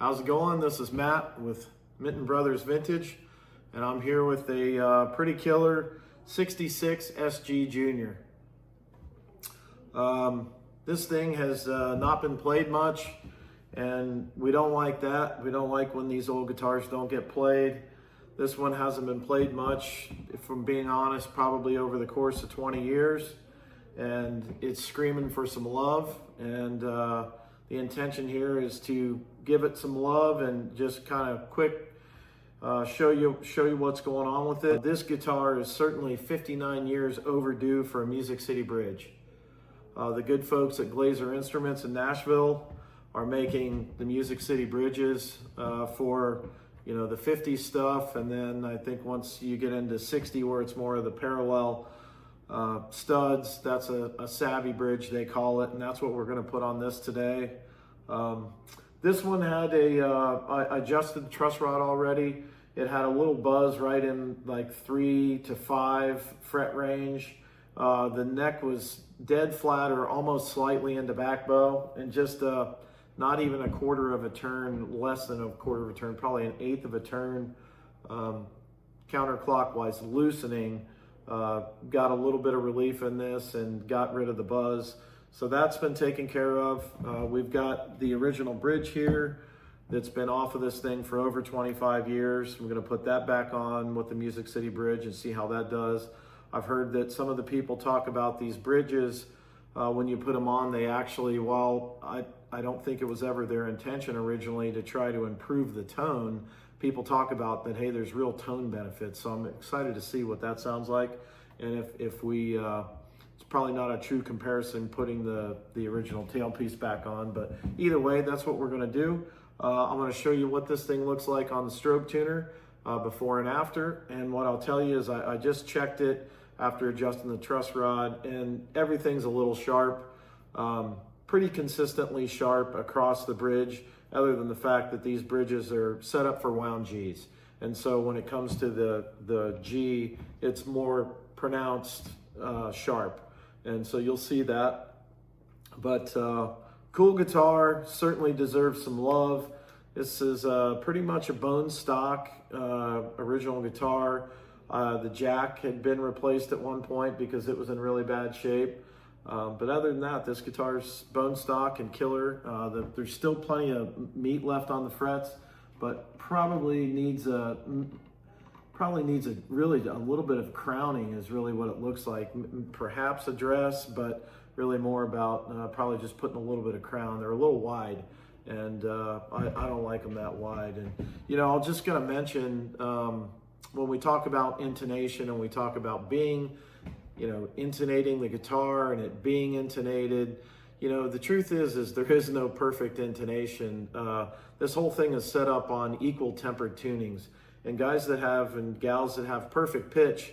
How's it going? This is Matt with Minton Brothers Vintage, and I'm here with a pretty killer 66 SG Junior. This thing has not been played much, and we don't like that. We don't like when these old guitars don't get played. This one hasn't been played much, if I'm being honest, probably over the course of 20 years, and it's screaming for some love. And the intention here is to give it some love and just kind of quick show you what's going on with it. This guitar is certainly 59 years overdue for a Music City bridge. The good folks at Glazer Instruments in Nashville are making the Music City bridges for the 50 stuff, and then I think once you get into 60 where it's more of the parallel studs, that's a savvy bridge they call it, and that's what we're going to put on this today. This one had I adjusted the truss rod already. It had a little buzz right in like 3 to 5 fret range. The neck was dead flat or almost slightly into back bow, and just not even a quarter of a turn, less than a quarter of a turn, probably an eighth of a turn counterclockwise loosening. Got a little bit of relief in this and got rid of the buzz. So that's been taken care of. We've got the original bridge here that's been off of this thing for over 25 years. We're gonna put that back on with the Music City bridge and see how that does. I've heard that some of the people talk about these bridges, when you put them on, they actually, while I don't think it was ever their intention originally to try to improve the tone, people talk about that, hey, there's real tone benefits. So I'm excited to see what that sounds like. And if we, it's probably not a true comparison putting the original tailpiece back on, but either way, that's what we're gonna do. I'm gonna show you what this thing looks like on the strobe tuner before and after. And what I'll tell you is I just checked it after adjusting the truss rod, and everything's a little sharp, pretty consistently sharp across the bridge, other than the fact that these bridges are set up for wound Gs. And so when it comes to the G, it's more pronounced sharp. And so you'll see that. But cool guitar, certainly deserves some love. This is pretty much a bone stock original guitar. The jack had been replaced at one point because it was in really bad shape. But other than that, this guitar's bone stock and killer. There's still plenty of meat left on the frets, but probably needs a really a little bit of crowning is really what it looks like. Perhaps a dress, but really more about probably just putting a little bit of crown. They're a little wide, and I don't like them that wide. And I'm just gonna mention, when we talk about intonation and we talk about being, intonating the guitar and it being intonated, the truth is there is no perfect intonation. This whole thing is set up on equal tempered tunings, and guys that have and gals that have perfect pitch,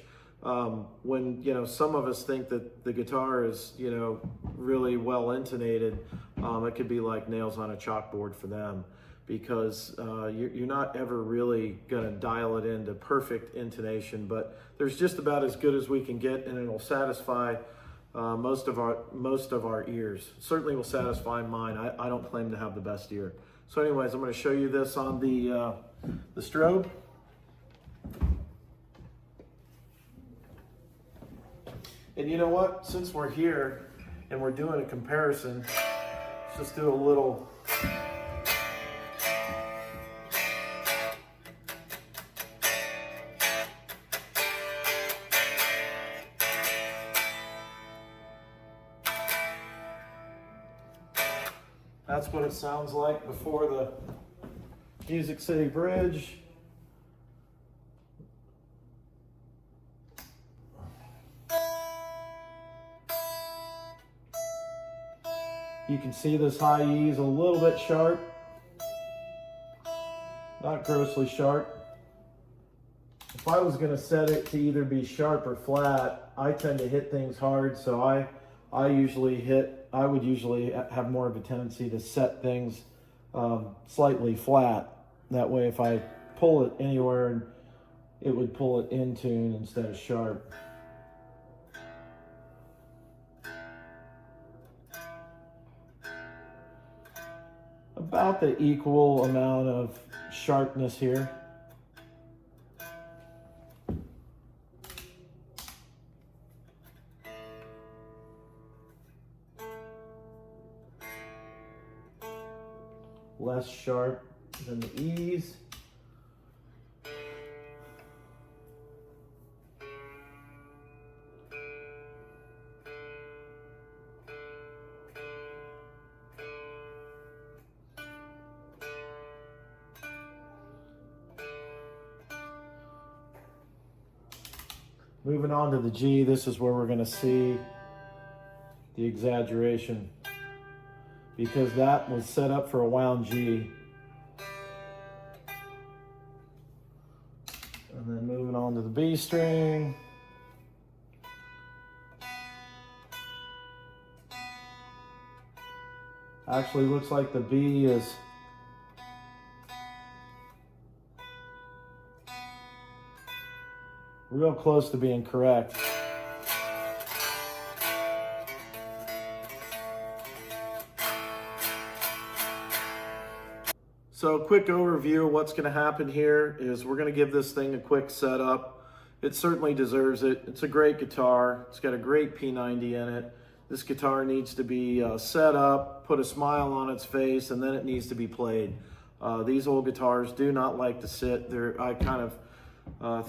when some of us think that the guitar is really well intonated, it could be like nails on a chalkboard for them, because you're not ever really gonna dial it into perfect intonation, but there's just about as good as we can get, and it'll satisfy most of our ears. Certainly will satisfy mine. I don't claim to have the best ear. So anyways, I'm gonna show you this on the strobe. And you know what? Since we're here and we're doing a comparison, let's just do a little. That's what it sounds like before the Music City bridge. You can see this high E is a little bit sharp, not grossly sharp. If I was going to set it to either be sharp or flat, I tend to hit things hard, so I would usually have more of a tendency to set things slightly flat. That way, if I pull it anywhere, it would pull it in tune instead of sharp. about the equal amount of sharpness here. Less sharp than the E's. Moving on to the G, this is where we're going to see the exaggeration, because that was set up for a wound G. And then moving on to the B string. Actually looks like the B is real close to being correct. So a quick overview of what's going to happen here is we're going to give this thing a quick setup. It certainly deserves it. It's a great guitar. It's got a great P90 in it. This guitar needs to be set up, put a smile on its face, and then it needs to be played. These old guitars do not like to sit. I kind of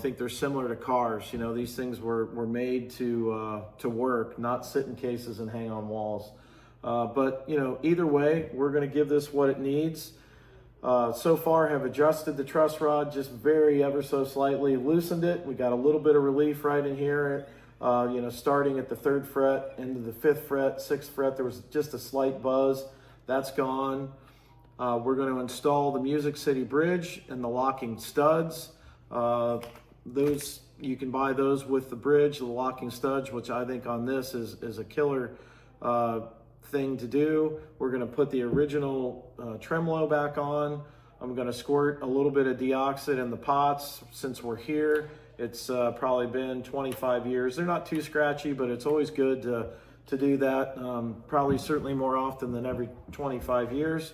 think they're similar to cars. You know, these things were made to work, not sit in cases and hang on walls. But you know, either way, we're going to give this what it needs. So far have adjusted the truss rod just very ever so slightly, loosened it. We got a little bit of relief right in here, you know, starting at the 3rd fret into the 5th fret, 6th fret, there was just a slight buzz. That's gone. We're going to install the Music City bridge and the locking studs. Those, you can buy those with the bridge, the locking studs, which I think on this is a killer thing to do. We're going to put the original tremolo back on. I'm going to squirt a little bit of deoxit in the pots since we're here. It's probably been 25 years. They're not too scratchy, but it's always good to do that. Probably certainly more often than every 25 years.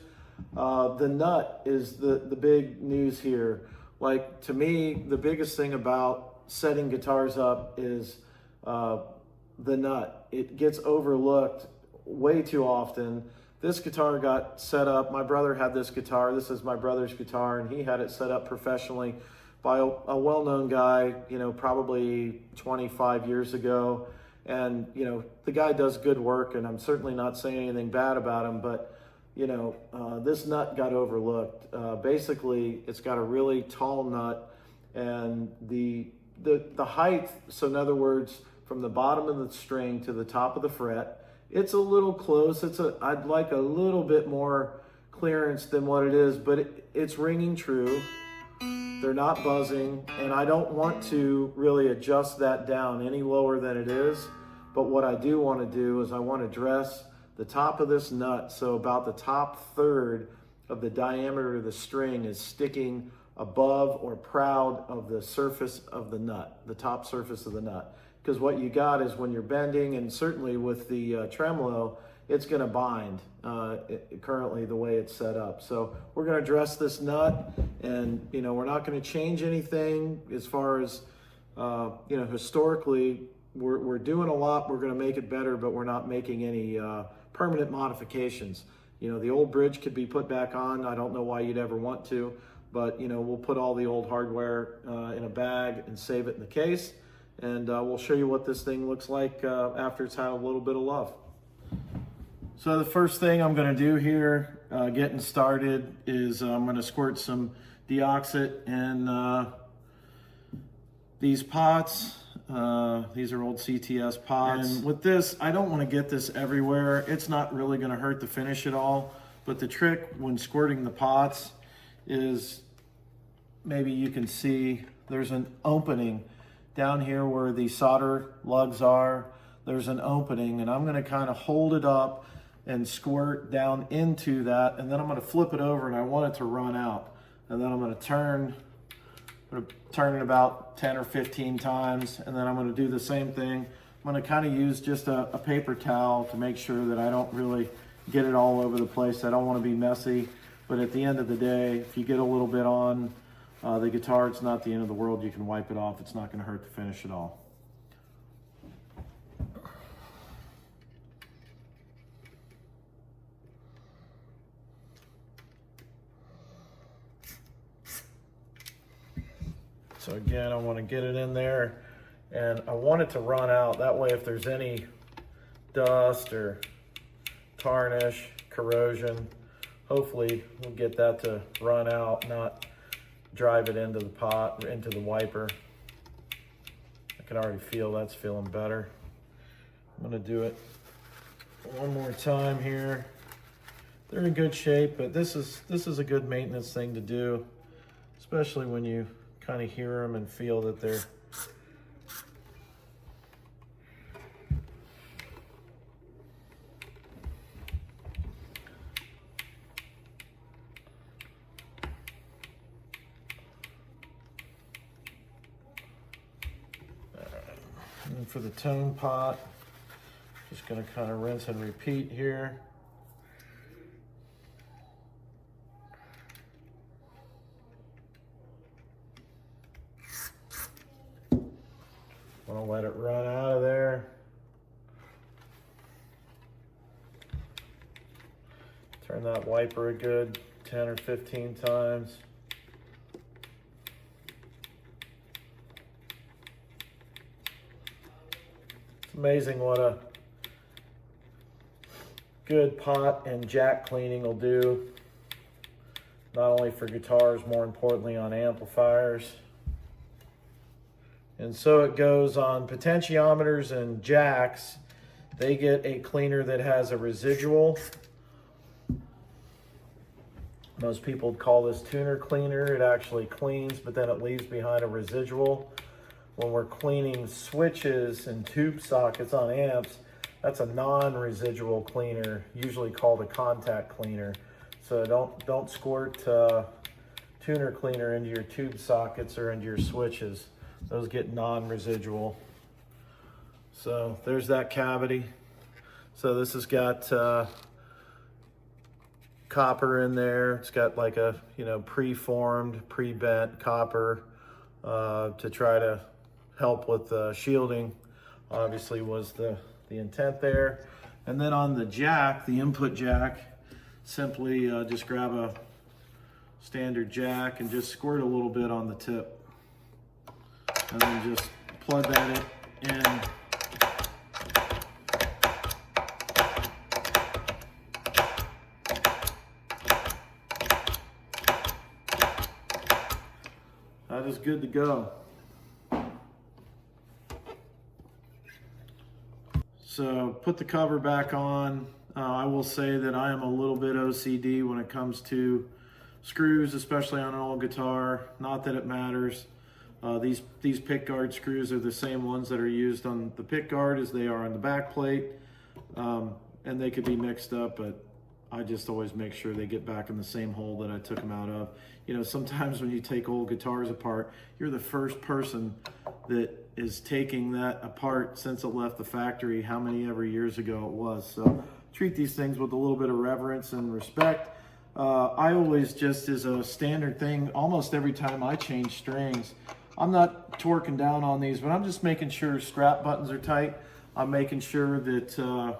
The nut is the big news here. Like, to me, the biggest thing about setting guitars up is the nut. It gets overlooked way too often. This guitar got set up, my brother had this guitar, this is my brother's guitar, and he had it set up professionally by a well-known guy, you know, probably 25 years ago. And, you know, the guy does good work, and I'm certainly not saying anything bad about him, but, you know, this nut got overlooked. Basically, it's got a really tall nut, and the height, so in other words, from the bottom of the string to the top of the fret, it's a little close. I'd like a little bit more clearance than what it is, but it's ringing true. They're not buzzing, and I don't want to really adjust that down any lower than it is. But what I do want to do is I want to dress the top of this nut so about the top 1/3 of the diameter of the string is sticking above or proud of the surface of the nut, the top surface of the nut. Because what you got is when you're bending, and certainly with the tremolo, it's going to bind currently the way it's set up. So we're going to dress this nut, and you know, we're not going to change anything as far as you know, historically we're doing a lot. We're going to make it better, but we're not making any permanent modifications. You know, the old bridge could be put back on. I don't know why you'd ever want to, but you know, we'll put all the old hardware in a bag and save it in the case. And we'll show you what this thing looks like after it's had a little bit of love. So the first thing I'm going to do here, getting started, is I'm going to squirt some deoxit in these pots. These are old CTS pots. And with this, I don't want to get this everywhere. It's not really going to hurt the finish at all. But the trick when squirting the pots is, maybe you can see there's an opening down here where the solder lugs are. There's an opening, and I'm going to kind of hold it up and squirt down into that, and then I'm going to flip it over, and I want it to run out. And then I'm going to turn it about 10 or 15 times, and then I'm going to do the same thing. I'm going to kind of use just a paper towel to make sure that I don't really get it all over the place. I don't want to be messy. But at the end of the day, if you get a little bit on the guitar, it's not the end of the world. You can wipe it off. It's not going to hurt the finish at all. So again, I want to get it in there, and I want it to run out. That way, if there's any dust or tarnish, corrosion, hopefully we'll get that to run out, not drive it into the pot, into the wiper. I can already feel that's feeling better. I'm gonna do it one more time here. They're in good shape, but this is a good maintenance thing to do, especially when you kind of hear them and feel that they're and for the tone pot, just going to kind of rinse and repeat here. Want to let it run out of there. Turn that wiper a good 10 or 15 times. It's amazing what a good pot and jack cleaning will do, not only for guitars, more importantly on amplifiers. And so it goes on potentiometers and jacks. They get a cleaner that has a residual. Most people would call this tuner cleaner. It actually cleans, but then it leaves behind a residual. When we're cleaning switches and tube sockets on amps, that's a non-residual cleaner, usually called a contact cleaner. So don't squirt tuner cleaner into your tube sockets or into your switches. Those get non-residual. So there's that cavity. So this has got copper in there. It's got like a pre-formed, pre-bent copper to try to help with shielding. Obviously was the intent there. And then on the jack, the input jack, simply just grab a standard jack and just squirt a little bit on the tip. And then just plug that in. That is good to go. So put the cover back on. I will say that I am a little bit OCD when it comes to screws, especially on an old guitar. Not that it matters. These pick guard screws are the same ones that are used on the pick guard as they are on the back plate. And they could be mixed up, but I just always make sure they get back in the same hole that I took them out of. Sometimes when you take old guitars apart, you're the first person that is taking that apart since it left the factory, how many ever years ago it was. So treat these things with a little bit of reverence and respect. I always, just as a standard thing, almost every time I change strings, I'm not torquing down on these, but I'm just making sure strap buttons are tight. I'm making sure that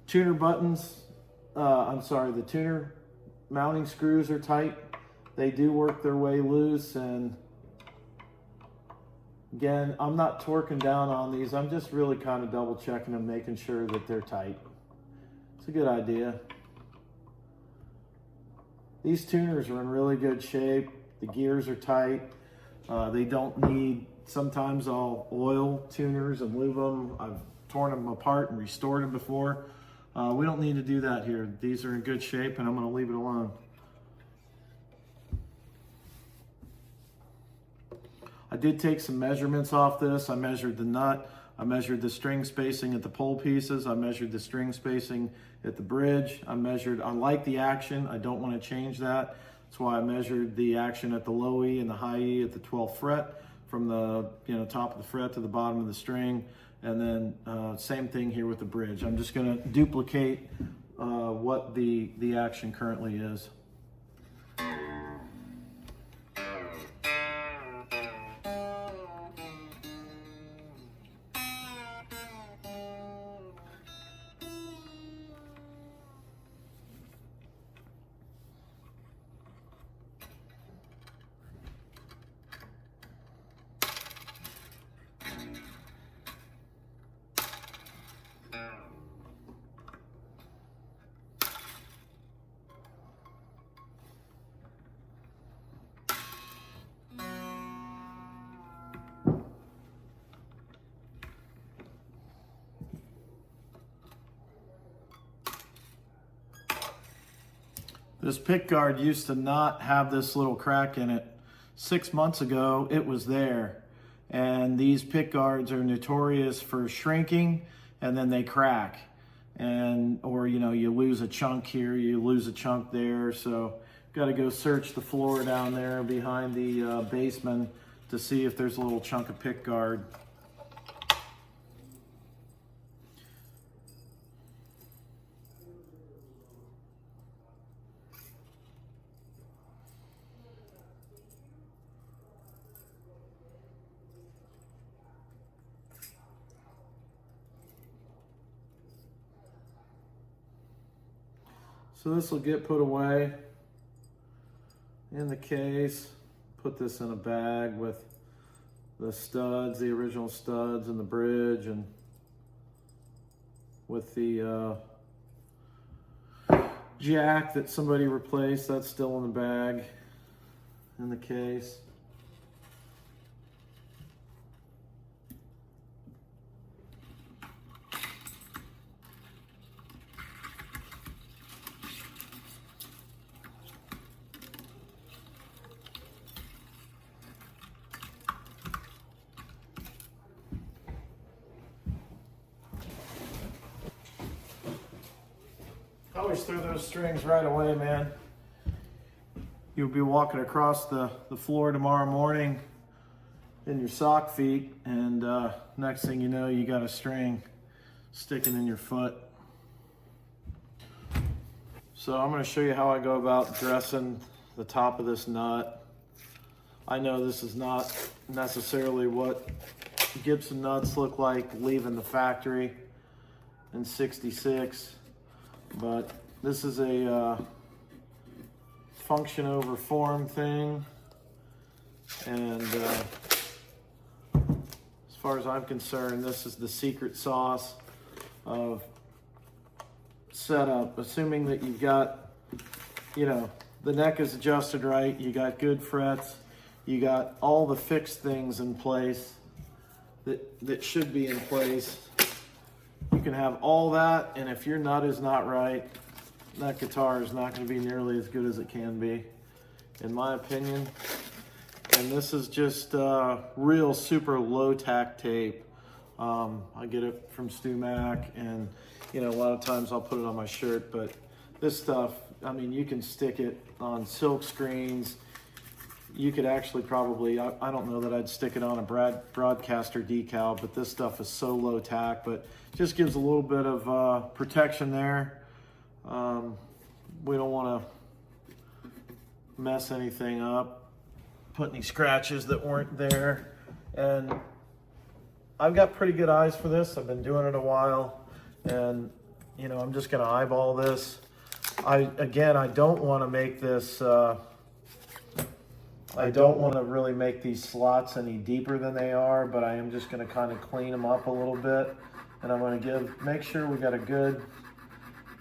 tuner buttons, the tuner mounting screws are tight. They do work their way loose, and again, I'm not torquing down on these. I'm just really kind of double checking them, making sure that they're tight. It's a good idea. These tuners are in really good shape. The gears are tight. They don't need, sometimes I'll oil tuners and lube them. I've torn them apart and restored them before. We don't need to do that here. These are in good shape, and I'm going to leave it alone. I did take some measurements off this. I measured the nut. I measured the string spacing at the pole pieces. I measured the string spacing at the bridge. I like the action. I don't want to change that. That's why I measured the action at the low E and the high E at the 12th fret, from the top of the fret to the bottom of the string. And then same thing here with the bridge. I'm just going to duplicate what the action currently is. This pick guard used to not have this little crack in it. 6 months ago, it was there. And these pick guards are notorious for shrinking and then they crack. Or you lose a chunk here, you lose a chunk there. So got to go search the floor down there behind the basement to see if there's a little chunk of pick guard. So this will get put away in the case. Put this in a bag with the studs, the original studs and the bridge, and with the jack that somebody replaced, that's still in the bag in the case. I always throw those strings right away, man. You'll be walking across the floor tomorrow morning in your sock feet, and next thing you know, you got a string sticking in your foot. So I'm going to show you how I go about dressing the top of this nut. I know this is not necessarily what Gibson nuts look like leaving the factory in '66. But this is a function over form thing, and as far as I'm concerned, this is the secret sauce of setup. Assuming that you've got, the neck is adjusted right, you got good frets, you got all the fixed things in place that should be in place. You can have all that, and if your nut is not right, that guitar is not going to be nearly as good as it can be, in my opinion. And this is just real super low tack tape. I get it from Stu Mac, and a lot of times I'll put it on my shirt, but this stuff, I mean, you can stick it on silk screens. You could actually probably, I don't know that I'd stick it on a broadcaster decal, but this stuff is so low tack, but just gives a little bit of protection there. We don't want to mess anything up, put any scratches that weren't there. And I've got pretty good eyes for this. I've been doing it a while, and I'm just going to eyeball this. I don't want to make this, I don't want to really make these slots any deeper than they are, but I am just going to kind of clean them up a little bit. And I'm going to make sure we got a good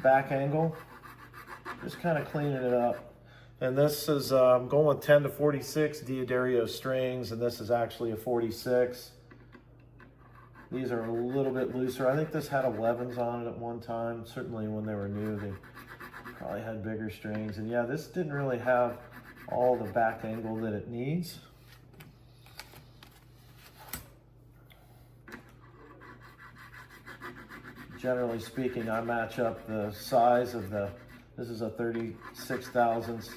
back angle. Just kind of cleaning it up. And this is, I'm going with 10 to 46 Diodario strings, and this is actually a 46. These are a little bit looser. I think this had 11s on it at one time. Certainly when they were new, they probably had bigger strings. And yeah, this didn't really have all the back angle that it needs. Generally speaking, I match up the size of this is a 36 thousandths,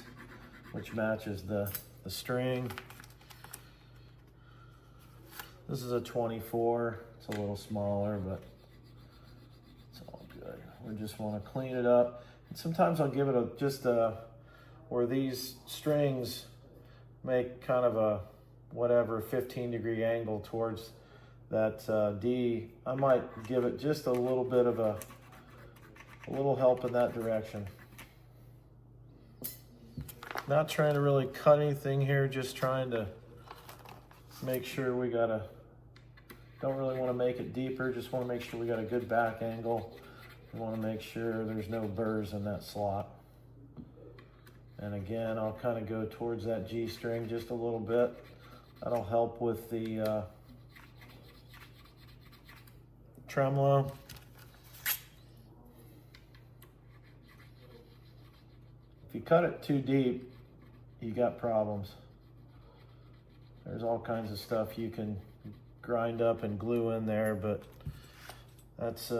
which matches the string. This is a 24, it's a little smaller, but it's all good. We just want to clean it up. And sometimes I'll give it where these strings make kind of a 15-degree angle towards that D, I might give it just a little bit of a little help in that direction. Not trying to really cut anything here, just trying to make sure we don't really want to make it deeper, just want to make sure we got a good back angle. We want to make sure there's no burrs in that slot. And again, I'll kind of go towards that G string just a little bit. That'll help with the tremolo. If you cut it too deep, you got problems. There's all kinds of stuff you can grind up and glue in there, but that's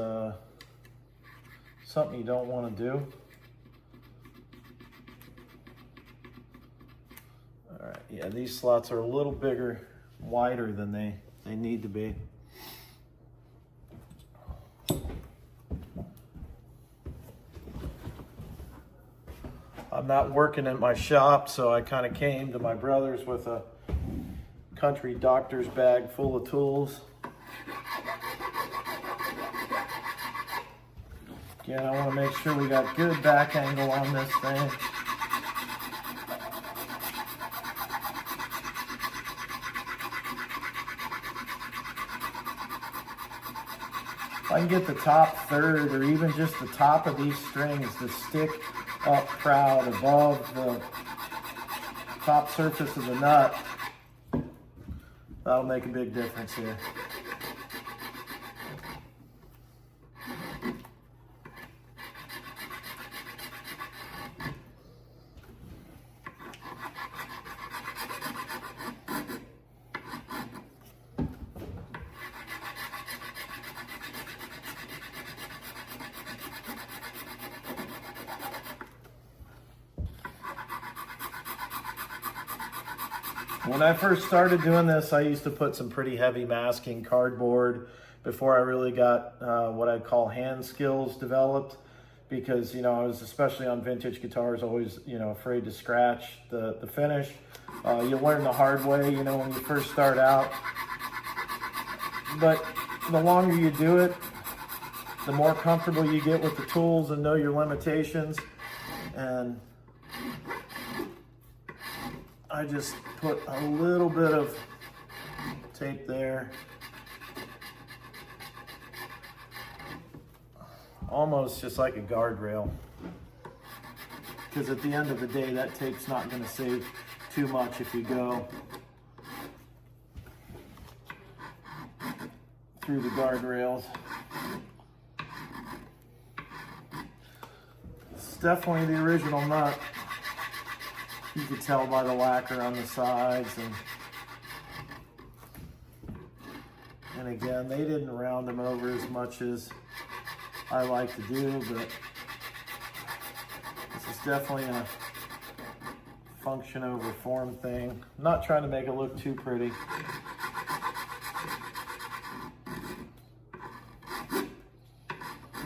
something you don't want to do. All right, yeah, these slots are a little bigger, wider than they need to be. I'm not working in my shop, so I kind of came to my brother's with a country doctor's bag full of tools. Again, I want to make sure we got good back angle on this thing. If I can get the top third or even just the top of these strings to stick up proud above the top surface of the nut, that'll make a big difference here. When I first started doing this, I used to put some pretty heavy masking cardboard before I really got what I'd call hand skills developed, because, you know, I was, especially on vintage guitars, always, you know, afraid to scratch the finish. You learn the hard way, you know, when you first start out. But the longer you do it, the more comfortable you get with the tools and know your limitations. And I just put a little bit of tape there, almost just like a guardrail, because at the end of the day, that tape's not going to save too much if you go through the guardrails. It's definitely the original nut. You could tell by the lacquer on the sides, and again, they didn't round them over as much as I like to do, but this is definitely a function over form thing. I'm not trying to make it look too pretty.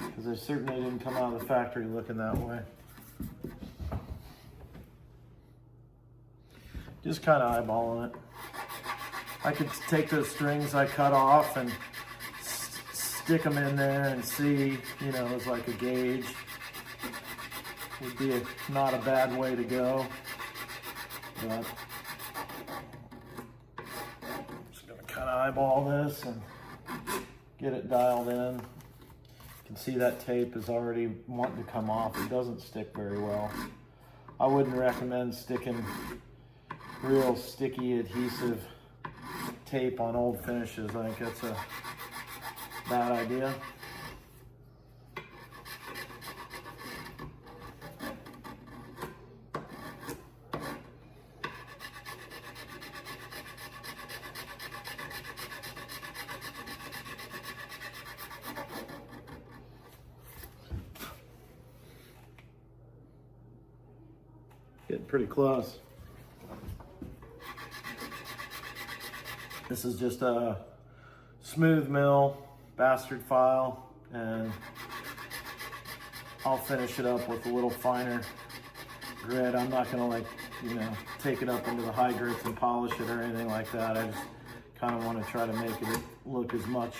Because they certainly didn't come out of the factory looking that way. Just kind of eyeballing it. I could take those strings I cut off and stick them in there and see, you know, as like a gauge. Would be not a bad way to go. But I'm just gonna kind of eyeball this and get it dialed in. You can see that tape is already wanting to come off. It doesn't stick very well. I wouldn't recommend sticking real sticky adhesive tape on old finishes. I think that's a bad idea. Getting pretty close. This is just a smooth mill bastard file, and I'll finish it up with a little finer grit. I'm not gonna, like, you know, take it up into the high grits and polish it or anything like that. I just kind of want to try to make it look as much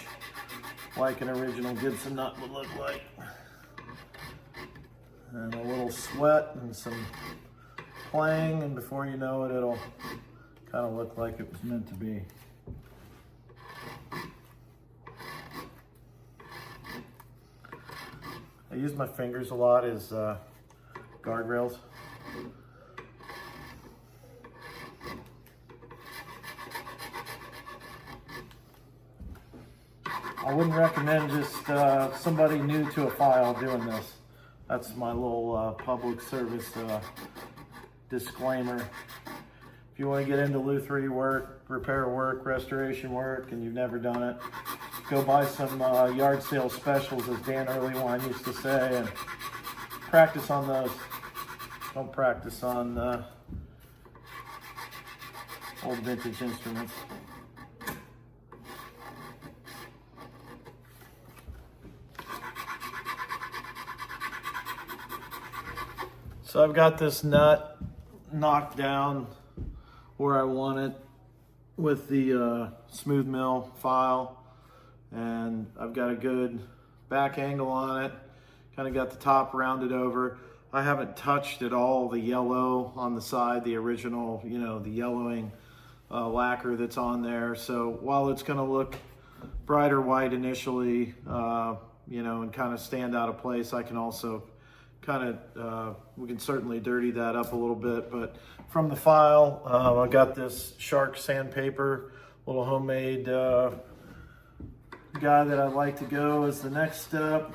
like an original Gibson nut would look like. And a little sweat and some playing, and before you know it, it'll kind of look like it was meant to be. I use my fingers a lot as guardrails. I wouldn't recommend just somebody new to a file doing this. That's my little public service disclaimer. If you want to get into Lutherie work, repair work, restoration work, and you've never done it, go buy some yard sale specials, as Dan Earlywine used to say, and practice on those. Don't practice on old vintage instruments. So I've got this nut knocked down where I want it with the smooth mill file, and I've got a good back angle on it. Kind of got the top rounded over. I haven't touched at all the yellow on the side, the original, you know, the yellowing lacquer that's on there. So while it's going to look brighter white initially, you know, and kind of stand out of place, I can also kind of, we can certainly dirty that up a little bit. But from the file, I got this Shark sandpaper, little homemade guy that I like to go as the next step.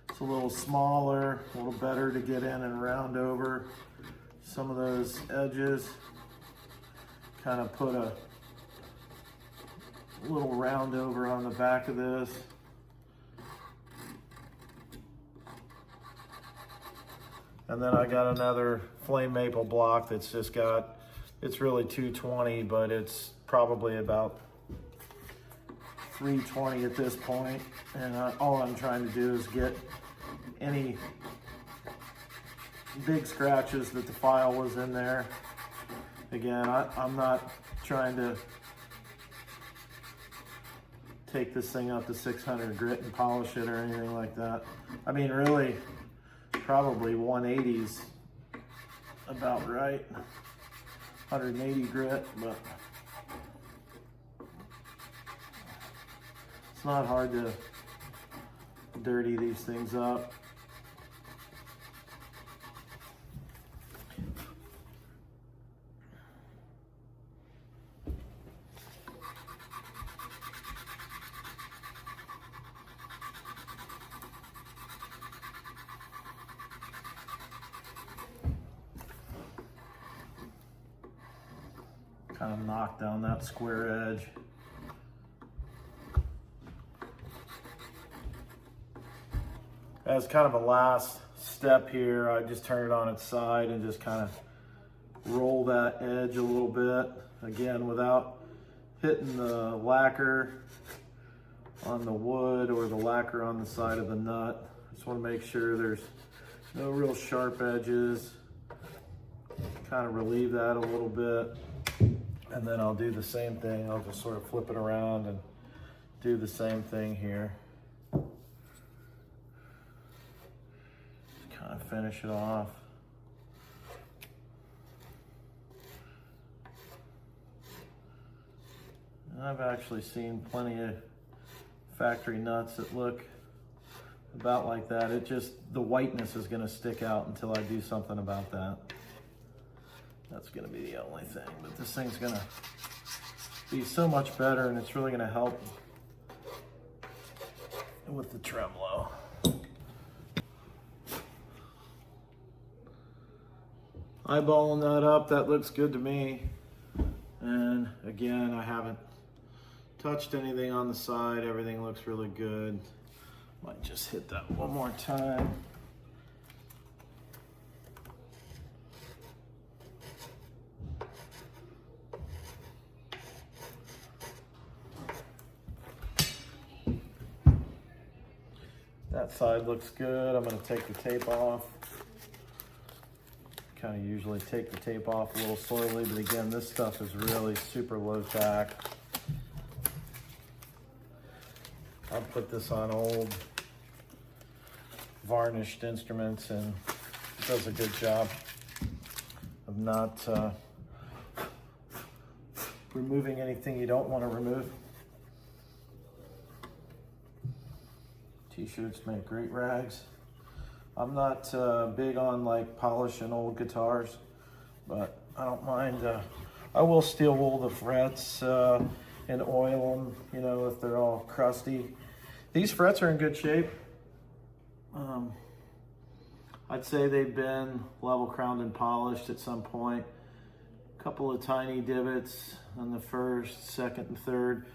It's a little smaller, a little better to get in and round over some of those edges. Kind of put a little round over on the back of this. And then I got another flame maple block that's just got, it's really 220, but it's probably about 320 at this point. And all I'm trying to do is get any big scratches that the file was in there. Again, I'm not trying to take this thing up to 600 grit and polish it or anything like that. I mean, really, probably 180's about right. 180 grit, but it's not hard to dirty these things up. Kind of knock down that square edge. As kind of a last step here, I just turn it on its side and just kind of roll that edge a little bit. Again, without hitting the lacquer on the wood or the lacquer on the side of the nut. Just want to make sure there's no real sharp edges. Kind of relieve that a little bit. And then I'll do the same thing. I'll just sort of flip it around and do the same thing here. Just kind of finish it off. And I've actually seen plenty of factory nuts that look about like that. It just, the whiteness is going to stick out until I do something about that. That's going to be the only thing, but this thing's going to be so much better, and it's really going to help with the tremolo. Eyeballing that up, that looks good to me. And again, I haven't touched anything on the side. Everything looks really good. Might just hit that one more time. That side looks good. I'm going to take the tape off. Kind of usually take the tape off a little slowly, but again, this stuff is really super low tack. I'll put this on old varnished instruments, and it does a good job of not removing anything you don't want to remove. T-shirts make great rags. I'm not big on like polishing old guitars, but I don't mind. I will steel wool the frets and oil them, you know, if they're all crusty. These frets are in good shape. I'd say they've been level crowned and polished at some point. A couple of tiny divots on the first, second, and third.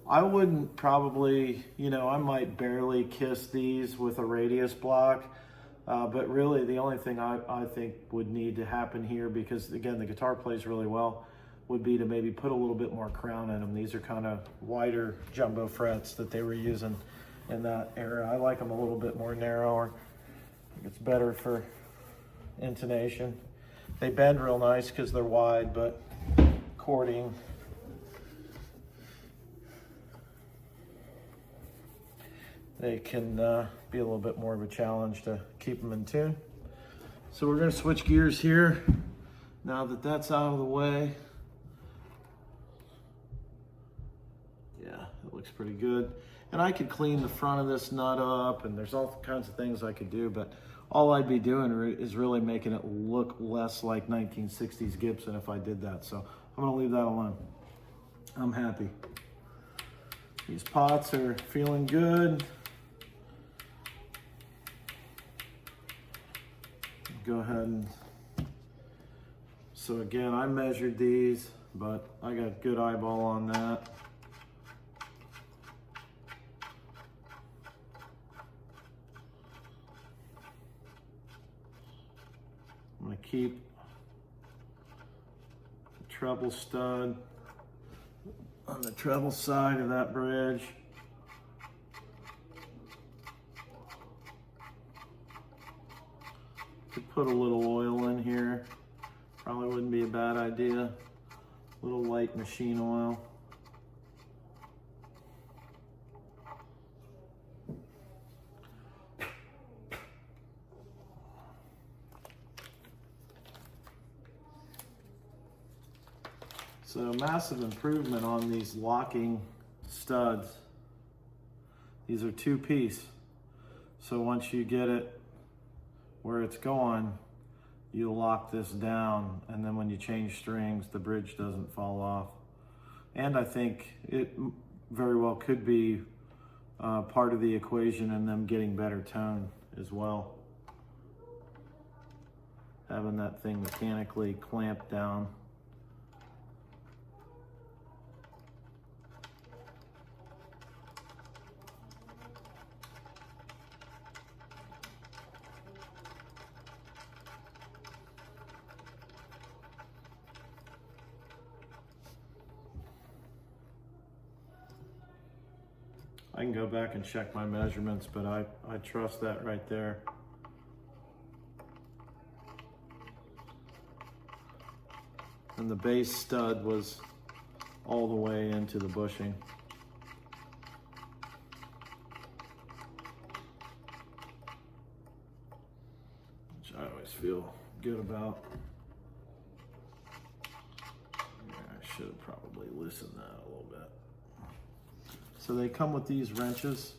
I wouldn't probably, you know, I might barely kiss these with a radius block, but really the only thing I think would need to happen here, because again, the guitar plays really well, would be to maybe put a little bit more crown in them. These are kind of wider jumbo frets that they were using in that era. I like them a little bit more narrower. I think it's better for intonation. They bend real nice because they're wide, but chording, they can be a little bit more of a challenge to keep them in tune. So we're going to switch gears here now that that's out of the way. Yeah, it looks pretty good. And I could clean the front of this nut up, and there's all kinds of things I could do, but all I'd be doing is really making it look less like 1960s Gibson if I did that. So I'm going to leave that alone. I'm happy. These pots are feeling good. Go ahead and, so again, I measured these, but I got good eyeball on that. I'm going to keep the treble stud on the treble side of that bridge. Could put a little oil in here. Probably wouldn't be a bad idea. A little light machine oil. So massive improvement on these locking studs. These are two-piece. So once you get it where it's going, you lock this down, and then when you change strings, the bridge doesn't fall off. And I think it very well could be part of the equation in them getting better tone as well. Having that thing mechanically clamped down. I can go back and check my measurements, but I trust that right there. And the base stud was all the way into the bushing. Which I always feel good about. Yeah, I should have probably loosened that a little bit. So they come with these wrenches.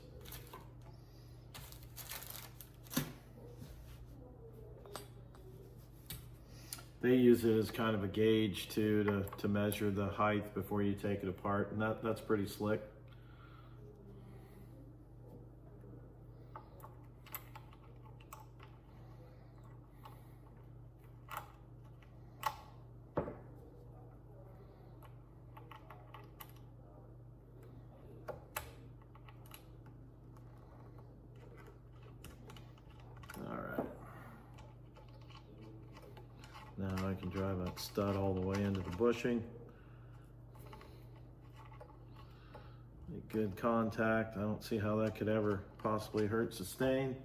They use it as kind of a gauge too, to measure the height before you take it apart, and that's pretty slick. Now I can drive that stud all the way into the bushing. Make good contact. I don't see how that could ever possibly hurt sustain.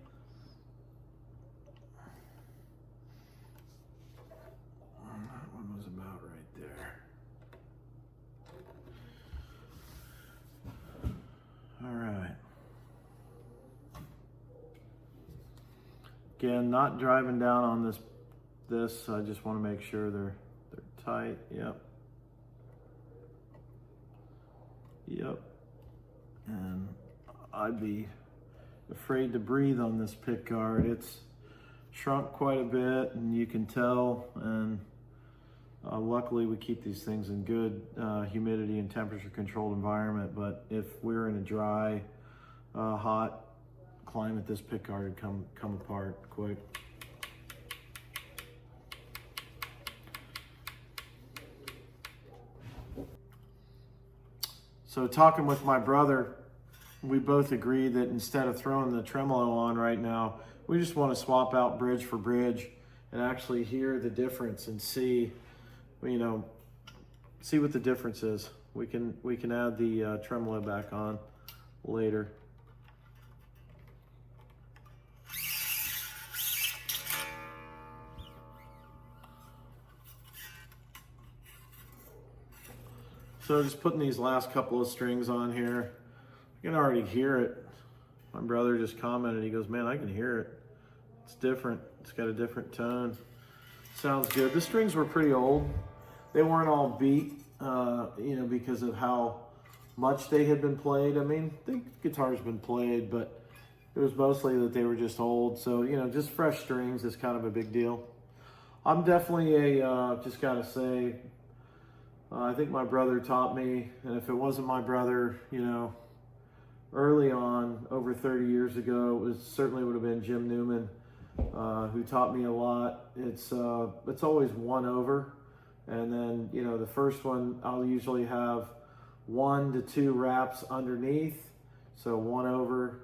That one was about right there. All right. Again, not driving down on this. I just want to make sure they're tight. Yep. And I'd be afraid to breathe on this pick guard. It's shrunk quite a bit, and you can tell. And luckily, we keep these things in good humidity and temperature controlled environment. But if we're in a dry, hot climate, this pick guard would come apart quick. So talking with my brother, we both agree that instead of throwing the tremolo on right now, we just want to swap out bridge for bridge and actually hear the difference and see, you know, see what the difference is. We can add the tremolo back on later. So just putting these last couple of strings on here, you can already hear it. My brother just commented, he goes, man, I can hear it. It's different, it's got a different tone. Sounds good. The strings were pretty old. They weren't all beat, you know, because of how much they had been played. I mean, the guitar's been played, but it was mostly that they were just old. So, you know, just fresh strings is kind of a big deal. I'm definitely just gotta say, I think my brother taught me, and if it wasn't my brother, you know, early on, over 30 years ago, it certainly would have been Jim Newman, who taught me a lot. It's always 1 over, and then, you know, the first one, I'll usually have 1 to 2 wraps underneath, so 1 over,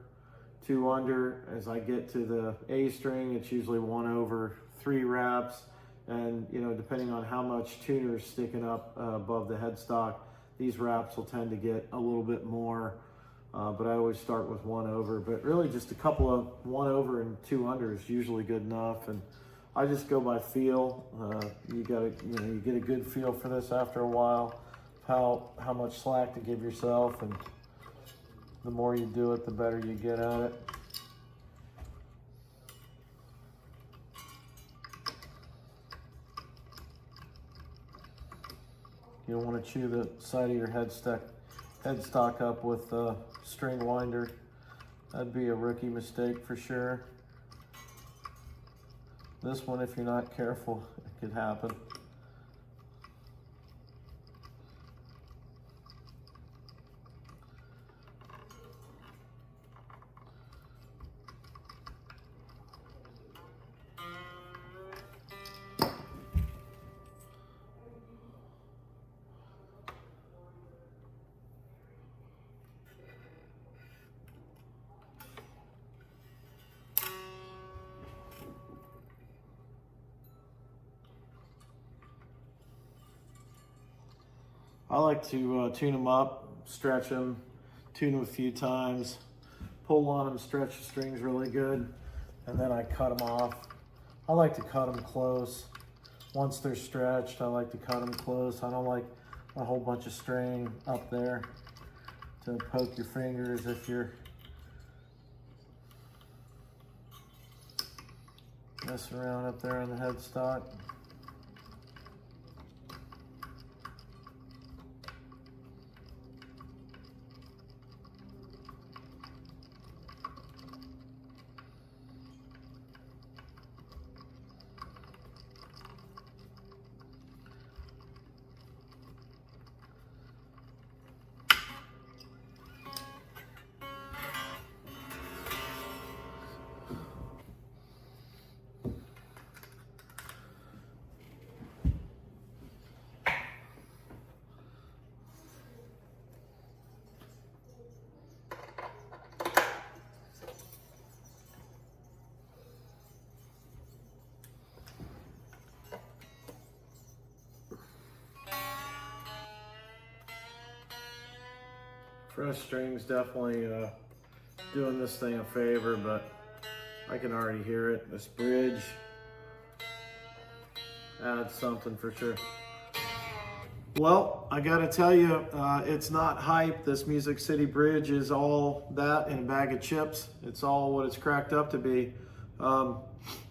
2 under. As I get to the A string, it's usually 1 over, 3 wraps. And, you know, depending on how much tuner is sticking up above the headstock, these wraps will tend to get a little bit more, but I always start with 1 over. But really just a couple of 1 over and 2 under is usually good enough. And I just go by feel. You get a good feel for this after a while, how much slack to give yourself, and the more you do it, the better you get at it. You don't want to chew the side of your headstock up with a string winder. That'd be a rookie mistake for sure. This one, if you're not careful, it could happen. I like to tune them up, stretch them, tune them a few times, pull on them, stretch the strings really good, and then I cut them off. I like to cut them close. Once they're stretched, I like to cut them close. I don't like a whole bunch of string up there to poke your fingers if you're messing around up there on the headstock. Fresh strings definitely doing this thing a favor, but I can already hear it. This bridge adds something for sure. Well, I gotta tell you, it's not hype. This Music City bridge is all that in a bag of chips. It's all what it's cracked up to be.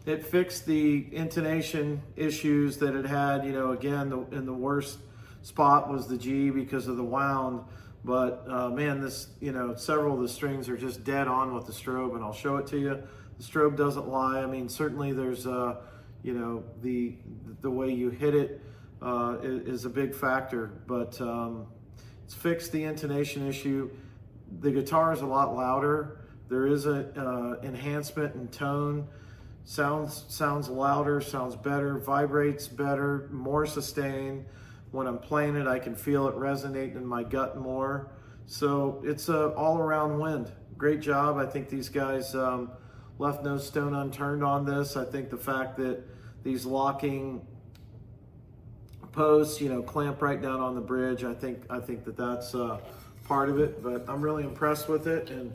It fixed the intonation issues that it had. You know, again, in the worst spot was the G because of the wound. But man, this, you know, several of the strings are just dead on with the strobe, and I'll show it to you. The strobe doesn't lie. I mean, certainly there's, you know, the way you hit it is a big factor, but it's fixed the intonation issue. The guitar is a lot louder. There is a enhancement in tone. Sounds louder, sounds better, vibrates better, more sustained. When I'm playing it, I can feel it resonate in my gut more. So it's a all-around win. Great job. I think these guys left no stone unturned on this. I think the fact that these locking posts, you know, clamp right down on the bridge, I think that that's part of it. But I'm really impressed with it, and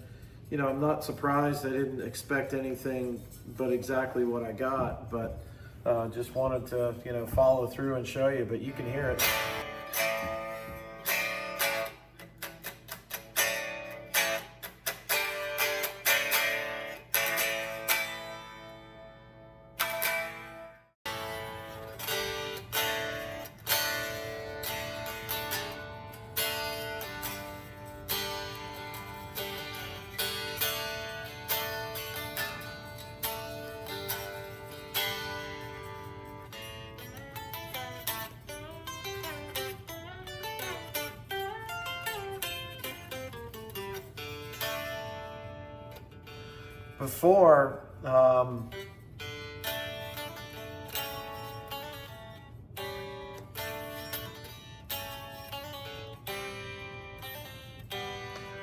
you know, I'm not surprised. I didn't expect anything but exactly what I got, but just wanted to, you know, follow through and show you. But you can hear it. Before,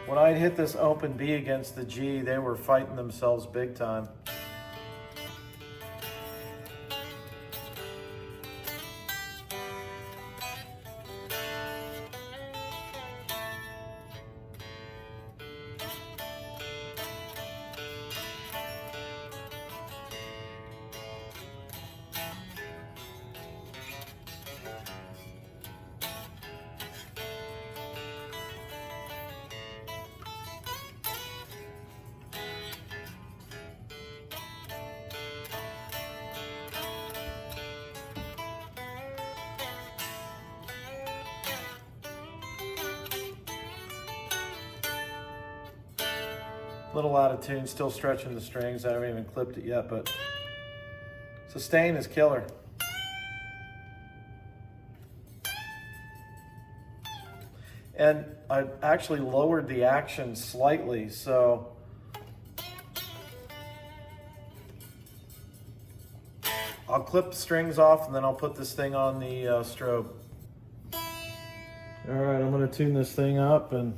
when I'd hit this open B against the G, they were fighting themselves big time. Little out of tune, still stretching the strings. I haven't even clipped it yet, but sustain is killer. And I actually lowered the action slightly, so I'll clip the strings off and then I'll put this thing on the strobe. All right, I'm gonna tune this thing up and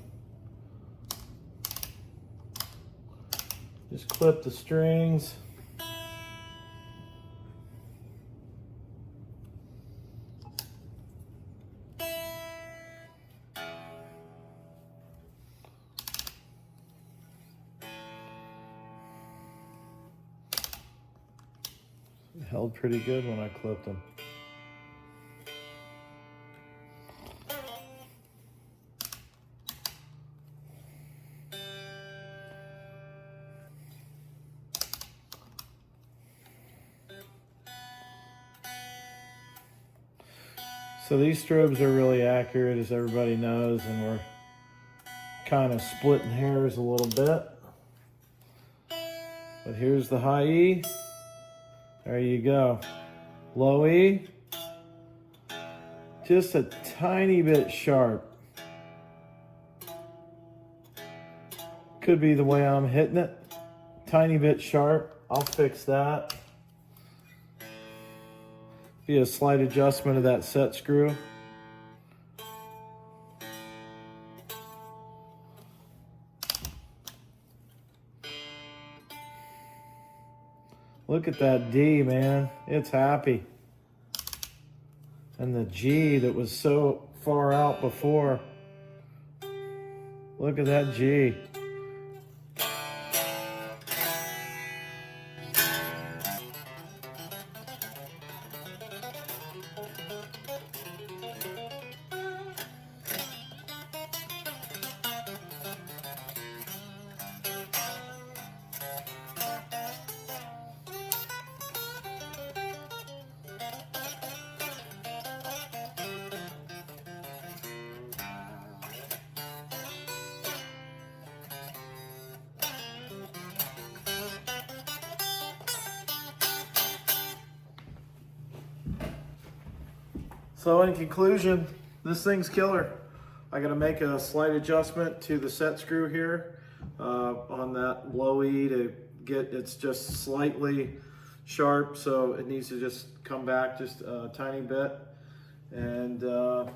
just clip the strings. It held pretty good when I clipped them. So these strobes are really accurate, as everybody knows, and we're kind of splitting hairs a little bit. But here's the high E. There you go. Low E. Just a tiny bit sharp. Could be the way I'm hitting it. Tiny bit sharp. I'll fix that. Be a slight adjustment of that set screw. Look at that D, man. It's happy. And the G that was so far out before. Look at that G. So in conclusion, this thing's killer. I gotta make a slight adjustment to the set screw here on that low E to get it's just slightly sharp, so it needs to just come back just a tiny bit. And the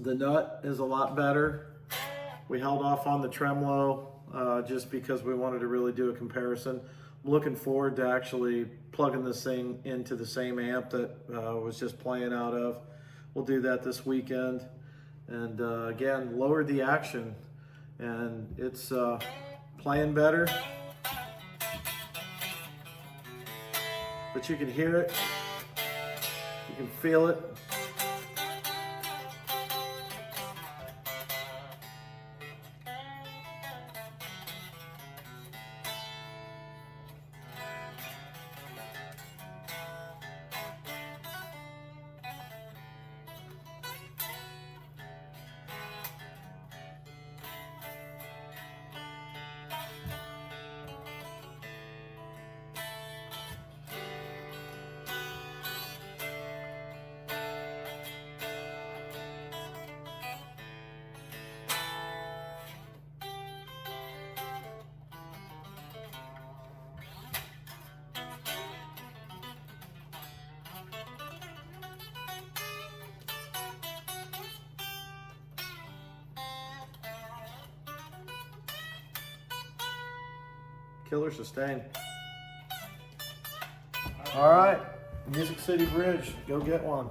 nut is a lot better. We held off on the tremolo just because we wanted to really do a comparison. I'm looking forward to actually plugging this thing into the same amp that was just playing out of. We'll do that this weekend. And again, lowered the action, and it's playing better. But you can hear it, you can feel it. Killer sustain. All right, Music City Bridge, go get one.